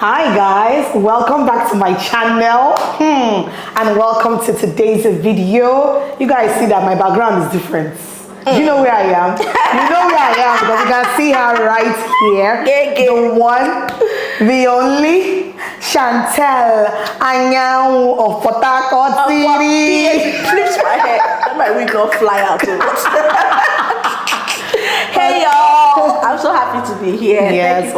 Hi guys, welcome back to my channel and welcome to today's video. You guys see that my background is different. Do you know where I am? You know where I am because you can see her right here. The one, the only Chantel Anyang of Port Harcourt City. Flips my head. Let my wig not fly out. Hey y'all, I'm so happy to be here. Yes,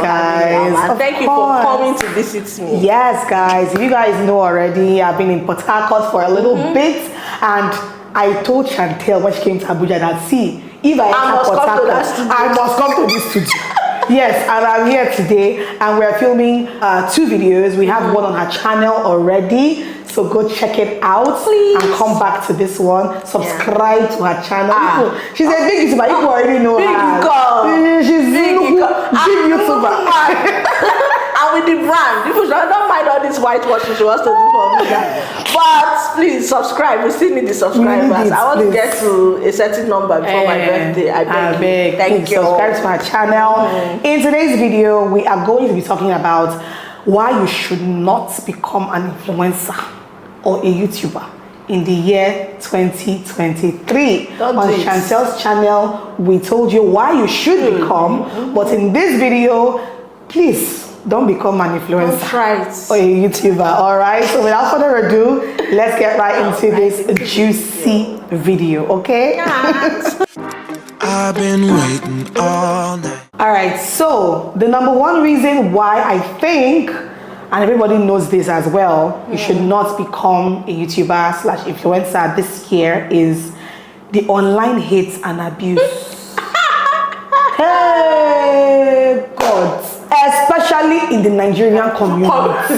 Thank you for coming to visit me. Yes, guys. If you guys know already, I've been in Port Harcourt for a little bit, and I told Chantel when she came to Abuja that see, if I enter Port Harcourt, I must come to this studio. Yes, and I'm here today, and we're filming 2 videos. We have one on her channel already, so go check it out. Please. And come back to this one. Subscribe to her channel. She's a big YouTuber. You already know her. She's a big YouTuber. And with the brand, people don't mind all this whitewashing she wants to do for me. But please subscribe. We still need the subscribers. I want to get to a certain number before my birthday. I beg. Thank you. Subscribe to our channel. In today's video, we are going to be talking about why you should not become an influencer or a YouTuber in the year 2023. On Chantel's channel, we told you why you should become, but in this video, please don't become an influencer or a YouTuber. All right, so without further ado, let's get right into this juicy video, okay? I've been waiting all night. All right, so the number one reason why I think, and everybody knows this as well, you should not become a YouTuber / influencer this year is the online hate and abuse. Hey, God. Especially in the Nigerian community.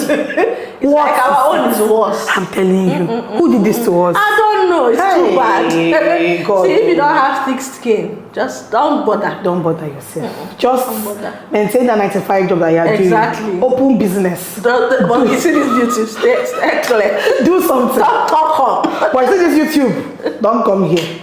It's like our own is worse. I'm telling you. Who did this to us? I don't know. It's too bad. God. See, if you don't have thick skin, just don't bother. Don't bother yourself. Just maintain the 95 job that you are doing. Open business. But you see this YouTube, stay clear. Do something. Talk on. But you see this YouTube, don't come here.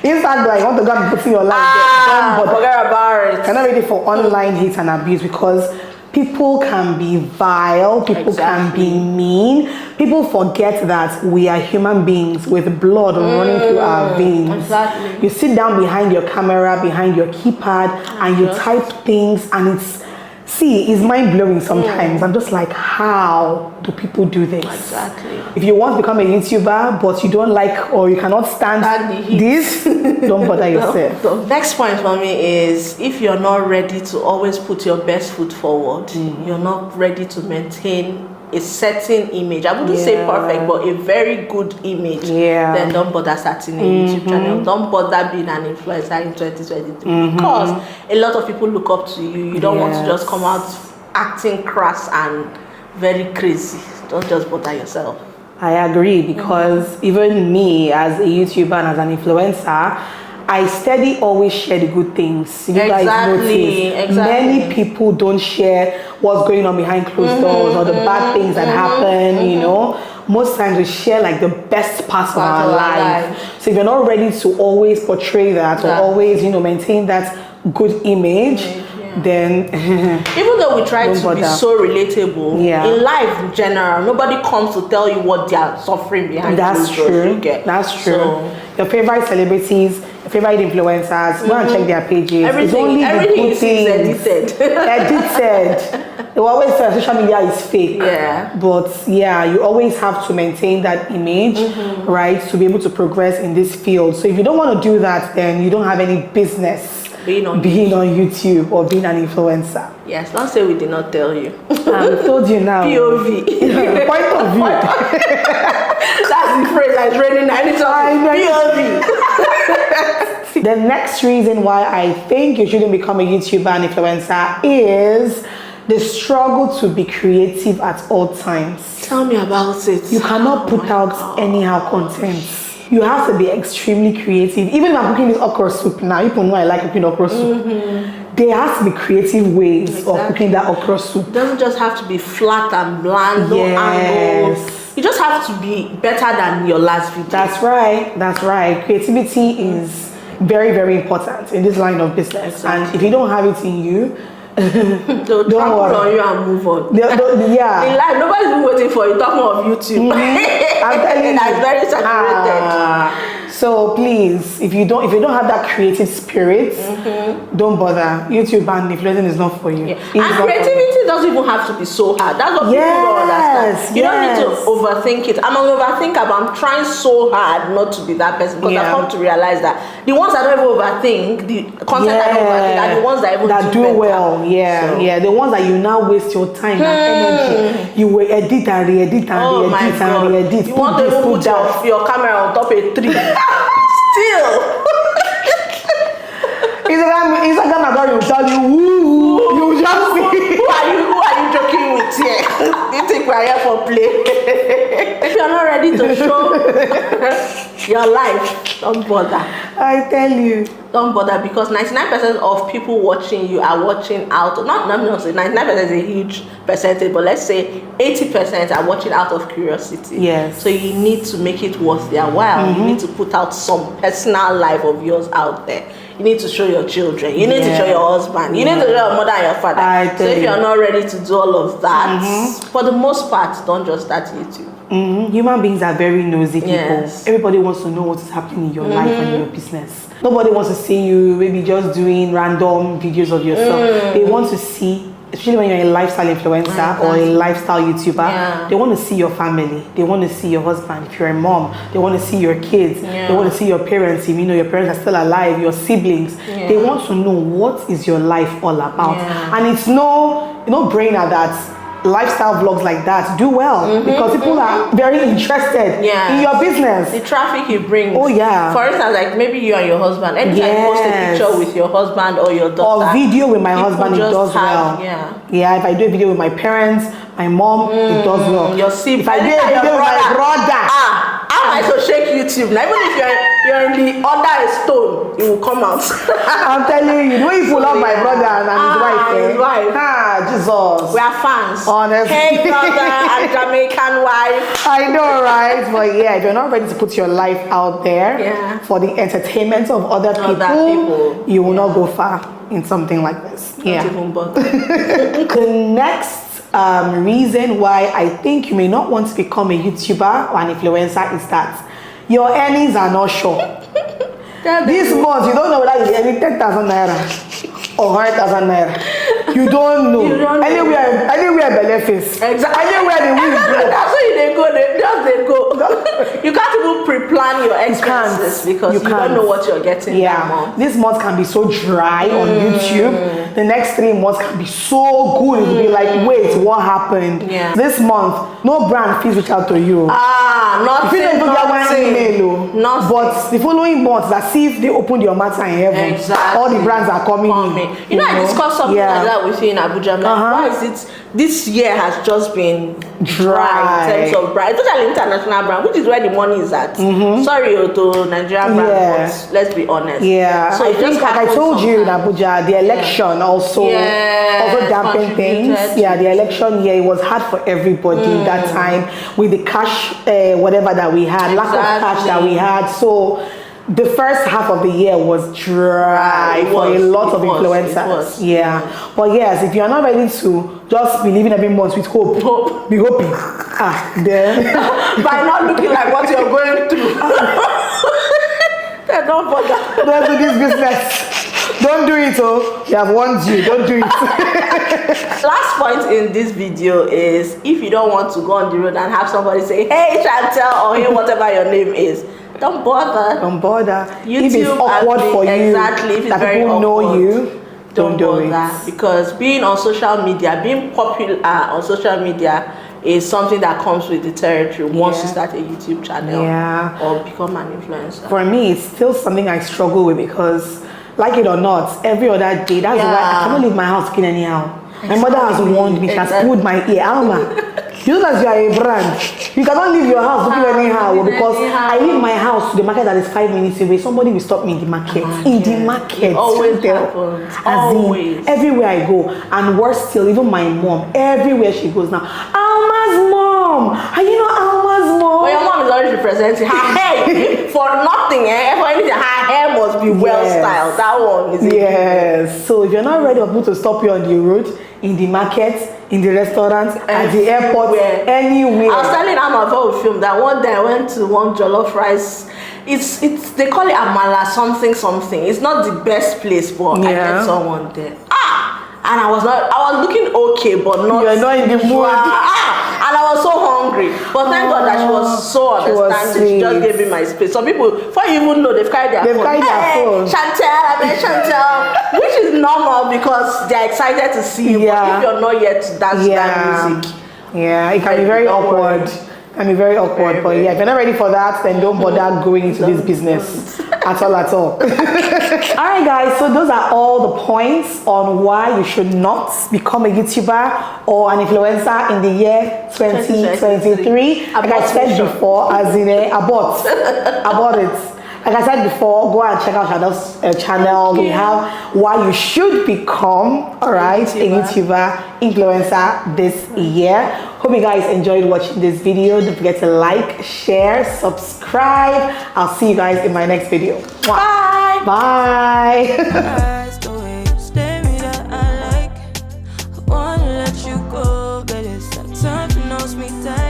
Instagram, you want to go and put in your life there. Don't forget about it. I'm not ready for online hate and abuse because people can be vile, people can be mean. People forget that we are human beings with blood running through our veins. Exactly. You sit down behind your camera, behind your keypad, and you type things, and it's mind-blowing sometimes. I'm just like, how do people do this? Exactly. If you want to become a YouTuber, but you don't like or you cannot stand this, don't bother yourself. The next point for me is if you're not ready to always put your best foot forward, you're not ready to maintain a certain image. I wouldn't say perfect, but a very good image. Then don't bother starting a YouTube channel. Don't bother being an influencer in 2023 because a lot of people look up to you. You don't want to just come out acting crass and very crazy. Don't just bother yourself. I agree because even me as a YouTuber and as an influencer, I steady always share the good things. You guys notice many people don't share what's going on behind closed doors or the bad things that happen, you know. Most times we share like the best parts of our life. So if you're not ready to always portray that or always, maintain that good image, then even though we try to be so relatable in life in general, nobody comes to tell you what they are suffering behind. That's true. That's true. So, your favorite celebrities, your favorite influencers, go and check their pages. Everything is edited. They always say social media is fake. But you always have to maintain that image, right, to be able to progress in this field. So if you don't want to do that, then you don't have any business being on YouTube or being an influencer. Yes, don't say we did not tell you. We told you now. POV. Point of view. That's the phrase that's raining anytime. POV. The next reason why I think you shouldn't become a YouTuber and influencer is the struggle to be creative at all times. Tell me about it. You cannot put out anyhow content. You have to be extremely creative. Even if I'm cooking this okra soup now, people know I like cooking okra soup. There has to be creative ways of cooking that okra soup. It doesn't just have to be flat and bland, no angles. You just have to be better than your last video. That's right. Creativity is very, very important in this line of business. And if you don't have it in you, They'll trample on you and move on. Yeah. In life, nobody's been waiting for you. Talking of YouTube. I'm telling you. That's very saturated. So please, if you don't have that creative spirit, don't bother. YouTube and influencing is not for you. Yeah. And creativity doesn't even have to be so hard. That's what people don't understand. You don't need to overthink it. I'm an overthinker, but I'm trying so hard not to be that person, because I've come to realize that the ones that don't even overthink, the content I don't overthink, are the ones that even do well. Yeah, the ones that you now waste your time and energy. You will edit and re-edit and re-edit and re-edit. You want to even put your camera on top of a tree. Still. Instagram account will tell you, you just see. Who are you joking with here? You think we're here for play? If you're not ready to show your life, don't bother. I tell you. Don't bother, because 99% of people watching you are watching out. Not 99% is a huge percentage, but let's say 80% are watching out of curiosity. Yes. So you need to make it worth their while. You need to put out some personal life of yours out there. You need to show your children. You need to show your husband. You need to show your mother and your father. So if you're not ready to do all of that, for the most part, don't just start YouTube. Human beings are very nosy people. Yes. Everybody wants to know what is happening in your life and in your business. Nobody wants to see you maybe just doing random videos of yourself. They want to see, especially when you're a lifestyle influencer or a lifestyle YouTuber, they want to see your family. They want to see your husband. If you're a mom, they want to see your kids. They want to see your parents. If you know your parents are still alive, your siblings. They want to know what is your life all about. And it's no brainer that lifestyle vlogs like that do well, because people are very interested in your business. The traffic you bring. Oh yeah. For instance, like maybe you and your husband, anytime you post a picture with your husband or your daughter, or video with my husband, it does well. Yeah, if I do a video with my parents, my mom, it does well. Your sibling. If I do a video with my brother, how am I to shake YouTube? Now, even if you're in the under a stone, it will come out. I'm telling you, the way you pull up my brother and his wife. Jesus. We are fans. Honestly. Hey brother and Jamaican wife. I know, right? But yeah, if you're not ready to put your life out there for the entertainment of other people, you will not go far in something like this. Don't even bother. The next reason why I think you may not want to become a YouTuber or an influencer is that your earnings are not sure. This month, you don't know whether you're earning 10,000 naira or 100,000 naira. You don't know. Anywhere benefits. Exactly. Anywhere the wind blows. That's why they go. You can't even pre-plan your expenses because you don't know what you're getting that month. This month can be so dry on YouTube. The next 3 months can be so good. It'll be like, wait, what happened? This month, no brand feels reach out to you. Nothing. If you don't get one email, but the following months, as if they opened your matter in heaven. Exactly. All the brands are coming in. You know, I discussed something like that with you in Abuja. I'm like, why is it this year has just been dry in terms of brand, especially international brand, which is where the money is at. Sorry, to Nigerian brand, but let's be honest. So I think, like I told you in Abuja, the election also dampened things. The election it was hard for everybody that time with the cash, whatever that we had, lack of cash that we had. So the first half of the year was dry for a lot of influencers. But yes, if you're not ready to just be living every month with hope, be hoping. Then by not looking like what you're going through. Don't bother. Don't do this business. Don't do it, you have warned you. Don't do it. Last point in this video is, if you don't want to go on the road and have somebody say, hey Chantel, or hey whatever your name is, don't bother. Don't bother. YouTube, if it's awkward for you, if it's that very people awkward, know you, don't do it. Because being on social media, being popular on social media is something that comes with the territory once you start a YouTube channel or become an influencer. For me, it's still something I struggle with because, like it or not, every other day, that's why I cannot leave my house skin anyhow. My mother has warned me, she has pulled my ear. Alma, you know that you are a brand. You cannot leave your house looking anyhow because I leave my house to the market that is 5 minutes away. Somebody will stop me in the market. In the market. It always happens. Everywhere I go. And worse still, even my mom, everywhere she goes now, Alma's mom. mom, are you not Alma's mom? But your mom is always representing her hair for nothing, for anything. Her hair must be well styled. That one is yes. So if you're not ready for people to stop you on the road, in the market, in the restaurant, at the airport, anywhere. I was telling Amma before we filmed that one day I went to one jollof rice. It's they call it Amala something. It's not the best place, but I met someone there. And I was looking okay, but not. You're not in the mood. And I was so hungry. But thank God that she was so understanding. She just gave me my space. Some people, before you even know, they've carried their phone. Chantel, which is normal because they're excited to see you. But if you're not yet to dance that music. Yeah, it can be very awkward. But if you're not ready for that, then don't bother going into this business at all. All right, guys, so those are all the points on why you should not become a YouTuber or an influencer in the year 2023. Like I said before, as in abort it. Like I said before, go and check out Shadow's channel. We have why you should become, a YouTuber, influencer this year. Hope you guys enjoyed watching this video. Don't forget to like, share, subscribe. I'll see you guys in my next video. Bye. Bye. I wanna let you go, but it's time to know me down.